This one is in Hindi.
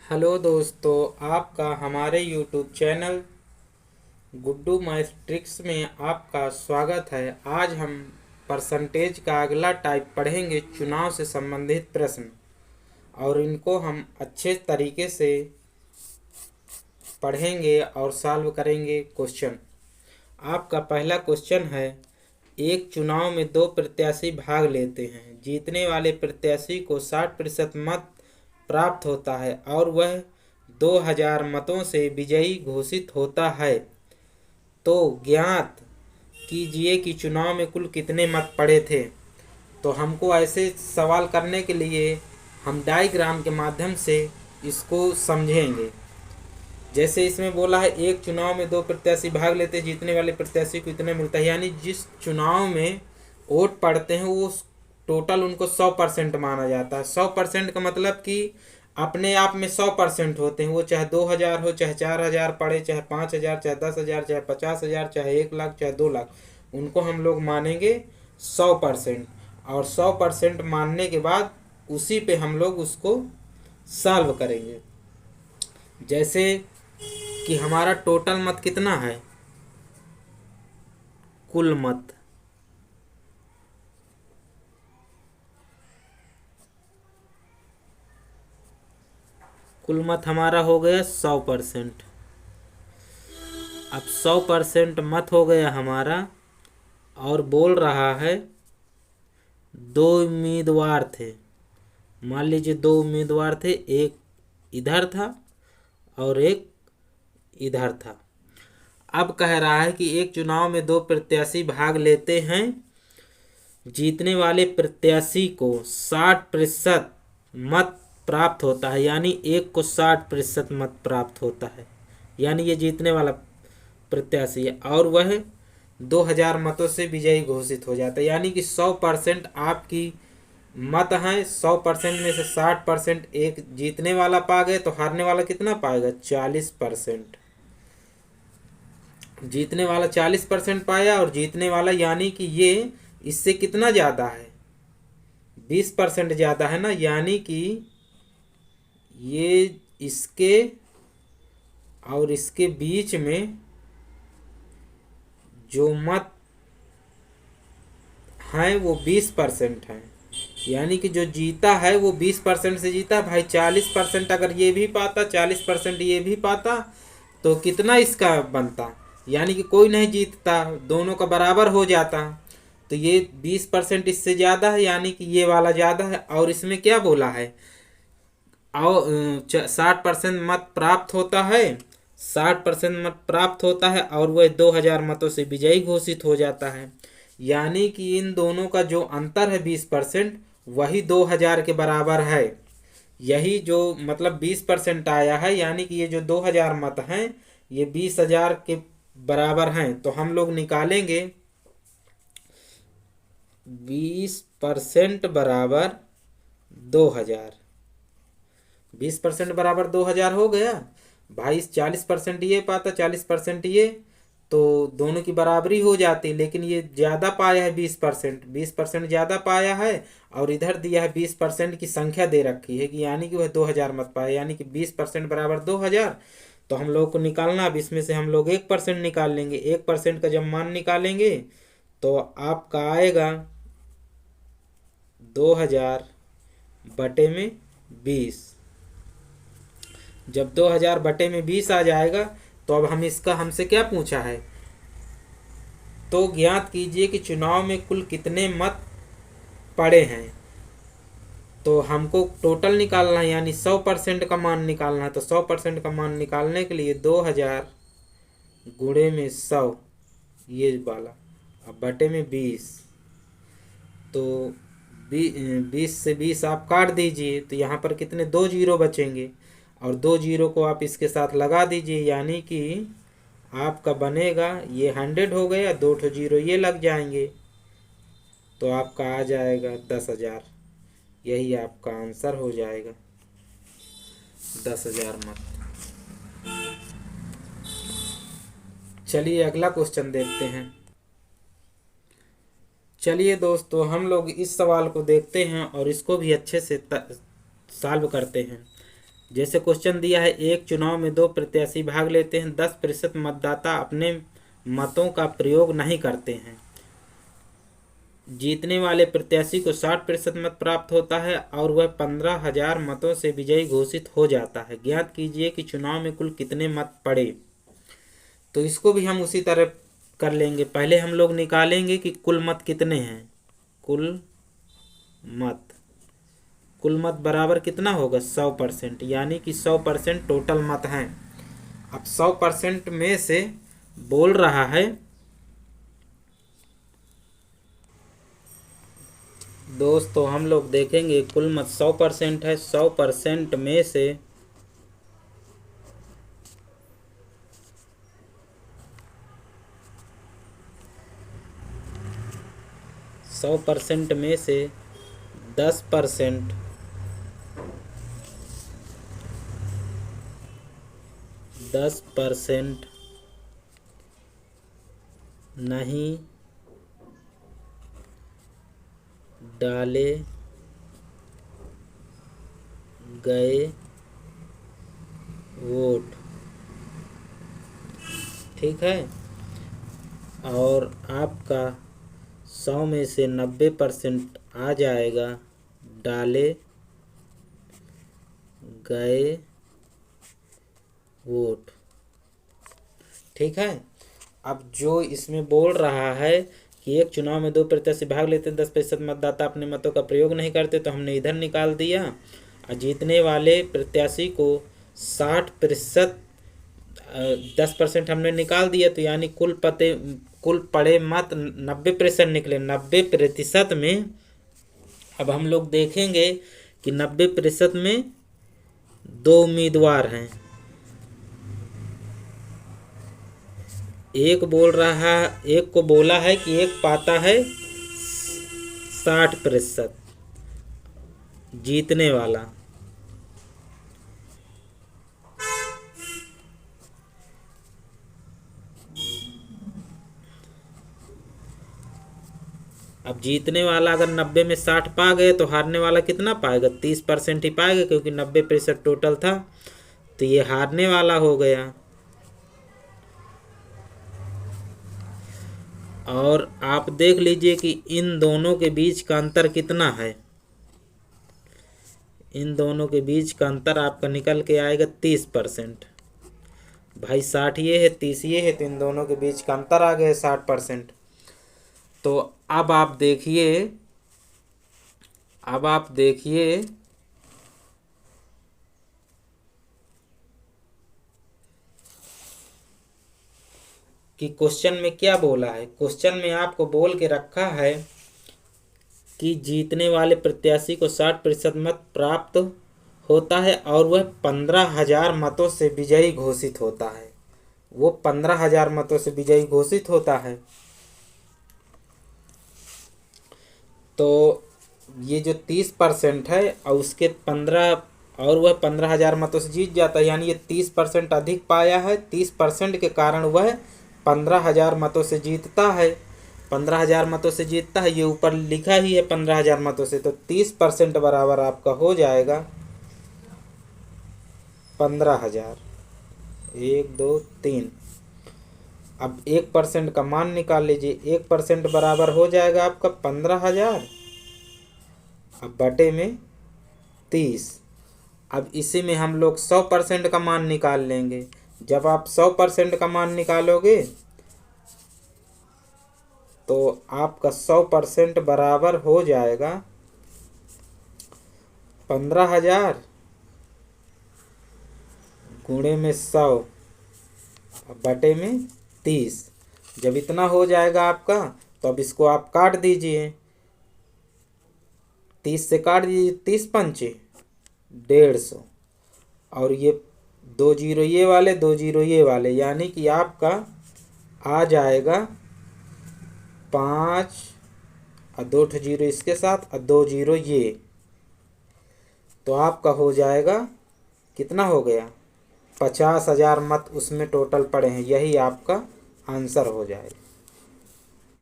हेलो दोस्तों, आपका हमारे यूट्यूब चैनल गुड्डू मैथ्स में आपका स्वागत है। आज हम परसेंटेज का अगला टाइप पढ़ेंगे, चुनाव से संबंधित प्रश्न, और इनको हम अच्छे तरीके से पढ़ेंगे और सॉल्व करेंगे क्वेश्चन। आपका पहला क्वेश्चन है, एक चुनाव में दो प्रत्याशी भाग लेते हैं। जीतने वाले प्रत्याशी को 60% मत प्राप्त होता है और वह 2000 मतों से विजयी घोषित होता है। तो ज्ञात कीजिए कि चुनाव में कुल कितने मत पड़े थे। तो हमको ऐसे सवाल करने के लिए हम डायग्राम के माध्यम से इसको समझेंगे। जैसे इसमें बोला है, एक चुनाव में दो प्रत्याशी भाग लेते हैं, जीतने वाले प्रत्याशी को इतना मिलता है। यानी जिस चुनाव में वोट पड़ते हैं वो टोटल उनको 100% माना जाता है। 100% का मतलब कि अपने आप में 100% होते हैं। वो चाहे 2000 हो, चाहे 4000 पड़े, चाहे 5000, चाहे 10,000, चाहे 50,000, चाहे 1,00,000, चाहे 2,00,000, उनको हम लोग मानेंगे 100%। और 100% मानने के बाद उसी पे हम लोग उसको सॉल्व करेंगे। जैसे कि हमारा टोटल मत कितना है, कुल मत हमारा हो गया 100%। अब 100% मत हो गया हमारा, और बोल रहा है दो उम्मीदवार थे। मान लीजिए दो उम्मीदवार थे, एक इधर था और एक इधर था। अब कह रहा है कि एक चुनाव में दो प्रत्याशी भाग लेते हैं। जीतने वाले प्रत्याशी को 60% मत प्राप्त होता है। यानी एक को 60% मत प्राप्त होता है, यानी ये जीतने वाला प्रत्याशी है, और वह 2000 मतों से विजयी घोषित हो जाता है। यानी कि 100% आपकी मत हैं। 100% में से 60% एक जीतने वाला पा गए, तो हारने वाला कितना पाएगा, 40%। जीतने वाला 40% पाया, और जीतने वाला यानी कि ये इससे कितना ज़्यादा है, 20% ज़्यादा है ना। यानी कि ये इसके और इसके बीच में जो मत हैं वो 20% है। यानी कि जो जीता है वो 20% से जीता भाई। 40% अगर ये भी पाता, 40% ये भी पाता, तो कितना इसका बनता, यानी कि कोई नहीं जीतता, दोनों का बराबर हो जाता। तो ये 20% इससे ज़्यादा है, यानी कि ये वाला ज़्यादा है। और इसमें क्या बोला है, और 60% मत प्राप्त होता है, 60% मत प्राप्त होता है, और वह 2000 मतों से विजयी घोषित हो जाता है। यानी कि इन दोनों का जो अंतर है 20%, वही 2000 के बराबर है। यही जो मतलब 20% आया है, यानी कि ये जो 2000 मत हैं ये 20,000 के बराबर हैं। तो हम लोग निकालेंगे 20% बराबर 2000। 20% बराबर 2000 हो गया भाई। 40% ये पाता, 40% ये, तो दोनों की बराबरी हो जाती। लेकिन ये ज़्यादा पाया है 20%, 20% ज़्यादा पाया है, और इधर दिया है 20% की संख्या दे रखी है कि यानी कि वह 2000 मत पाए, यानी कि 20% बराबर 2000। तो हम लोग को निकालना, अब इसमें से हम लोग 1% निकाल लेंगे। 1% का जब मान निकालेंगे तो आपका आएगा 2000 बटे में 20। जब 2000 बटे में 20 आ जाएगा, तो अब हम इसका, हमसे क्या पूछा है, तो ज्ञात कीजिए कि चुनाव में कुल कितने मत पड़े हैं। तो हमको टोटल निकालना है, यानी 100% का मान निकालना है। तो 100% का मान निकालने के लिए 2000 गुणे में 100, ये वाला, अब बटे में 20। तो 20 से 20 आप काट दीजिए, तो यहाँ पर कितने, 2 जीरो बचेंगे, और 2 जीरो को आप इसके साथ लगा दीजिए, यानी कि आपका बनेगा, ये 100 हो गया, 2 ठो जीरो ये लग जाएंगे, तो आपका आ जाएगा 10,000। यही आपका आंसर हो जाएगा, 10,000 मत। चलिए अगला क्वेश्चन देखते हैं। चलिए दोस्तों, हम लोग इस सवाल को देखते हैं और इसको भी अच्छे से सॉल्व करते हैं। जैसे क्वेश्चन दिया है, एक चुनाव में 2 प्रत्याशी भाग लेते हैं, 10% मतदाता अपने मतों का प्रयोग नहीं करते हैं। जीतने वाले प्रत्याशी को 60% मत प्राप्त होता है और वह 15,000 मतों से विजयी घोषित हो जाता है। ज्ञात कीजिए कि चुनाव में कुल कितने मत पड़े। तो इसको भी हम उसी तरह कर लेंगे। पहले हम लोग निकालेंगे कि कुल मत कितने हैं। कुल मत बराबर कितना होगा, 100%, यानी कि 100% टोटल मत हैं। अब 100% में से बोल रहा है, दोस्तों हम लोग देखेंगे कुल मत 100% है। 100% में से 100% में से 10% नहीं डाले गए वोट, ठीक है, और आपका 100 में से 90% आ जाएगा डाले गए वोट, ठीक है। अब जो इसमें बोल रहा है कि एक चुनाव में 2 प्रत्याशी भाग लेते हैं, 10% मतदाता अपने मतों का प्रयोग नहीं करते, तो हमने इधर निकाल दिया। और जीतने वाले प्रत्याशी को 60%, 10% हमने निकाल दिया, तो यानी कुल पड़े मत 90% निकले। 90% में अब हम लोग देखेंगे कि 90% में 2 उम्मीदवार हैं। एक को बोला है कि एक पाता है 60% जीतने वाला। अब जीतने वाला अगर 90 में 60 पा गए तो हारने वाला कितना पाएगा, 30% ही पाएगा, क्योंकि 90% टोटल था, तो ये हारने वाला हो गया। और आप देख लीजिए कि इन दोनों के बीच का अंतर कितना है। इन दोनों के बीच का अंतर आपका निकल के आएगा 30%। भाई 60 ये है, 30 ये है, तो इन दोनों के बीच का अंतर आ गया 60%। तो अब आप देखिए कि क्वेश्चन में क्या बोला है। क्वेश्चन में आपको बोल के रखा है कि जीतने वाले प्रत्याशी को 60% मत प्राप्त होता है और वह 15,000 मतों से विजयी घोषित होता है। वो 15,000 मतों से विजयी घोषित होता है। तो ये जो 30% है और उसके 15 और वह 15,000 मतों से जीत जाता है, यानी ये 30% अधिक पाया है। 30% के कारण वह 15,000 मतों से जीतता है। 15,000 मतों से जीतता है, ये ऊपर लिखा ही है 15,000 मतों से, तो 30% बराबर आपका हो जाएगा 15,000। 1 2 3। अब 1% का मान निकाल लीजिए। 1% बराबर हो जाएगा आपका 15,000 अब बटे में 30। अब इसी में हम लोग 100% का मान निकाल लेंगे। जब आप 100% का मान निकालोगे तो आपका 100% बराबर हो जाएगा 15,000 गुणे में 100 बटे में 30। जब इतना हो जाएगा आपका, तो अब इसको आप काट दीजिए। 30 से काट दीजिए, 30 पंचे 150, और ये 2 जीरो ये वाले, 2 जीरो ये वाले, यानी कि आपका आ जाएगा 5 और 2 जीरो इसके साथ और 2 जीरो ये, तो आपका हो जाएगा, कितना हो गया, 50,000 मत उसमें टोटल पड़े हैं। यही आपका आंसर हो जाएगा।